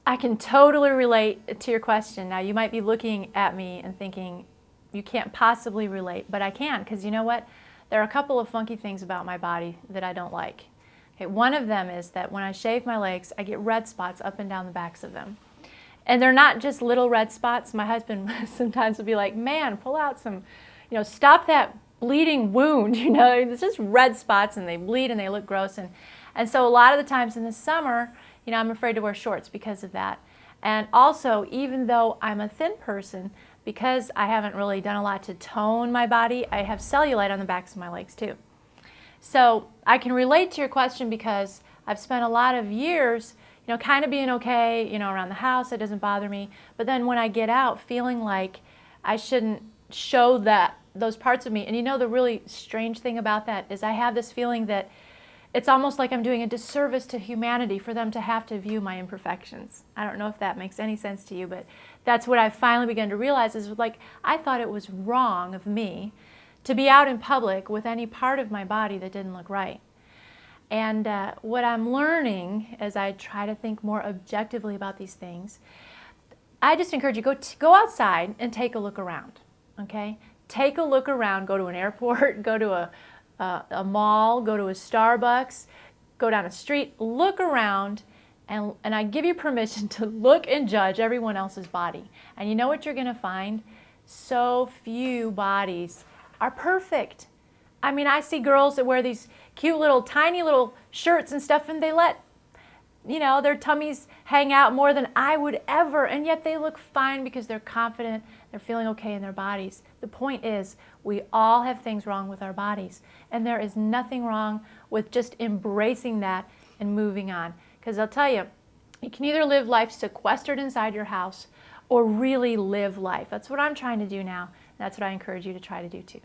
I can totally relate to your question. Now, you might be looking at me and thinking, you can't possibly relate, but I can, because you know what? There are a couple of funky things about my body that I don't like. Okay, one of them is that when I shave my legs, I get red spots up and down the backs of them. And they're not just little red spots. My husband sometimes will be like, man, pull out some, stop that bleeding wound, It's just red spots and they bleed and they look gross. And so a lot of the times in the summer, I'm afraid to wear shorts because of that. And also, even though I'm a thin person, because I haven't really done a lot to tone my body, I have cellulite on the backs of my legs too. So I can relate to your question because I've spent a lot of years, kind of being okay, around the house, it doesn't bother me. But then when I get out, feeling like I shouldn't show those parts of me. And the really strange thing about that is I have this feeling that it's almost like I'm doing a disservice to humanity for them to have to view my imperfections. I don't know if that makes any sense to you, but that's what I've finally begun to realize is like, I thought it was wrong of me to be out in public with any part of my body that didn't look right. And what I'm learning as I try to think more objectively about these things, I just encourage you, go outside and take a look around, okay? Take a look around, go to an airport, go to a mall, go to a Starbucks, go down a street, look around, and I give you permission to look and judge everyone else's body. And you know what you're going to find? So few bodies are perfect. I mean, I see girls that wear these cute little, tiny little shirts and stuff, and they let, their tummies hang out more than I would ever, and yet they look fine because they're confident, they're feeling okay in their bodies. The point is, we all have things wrong with our bodies, and there is nothing wrong with just embracing that and moving on. Because I'll tell you, you can either live life sequestered inside your house or really live life. That's what I'm trying to do now. That's what I encourage you to try to do too.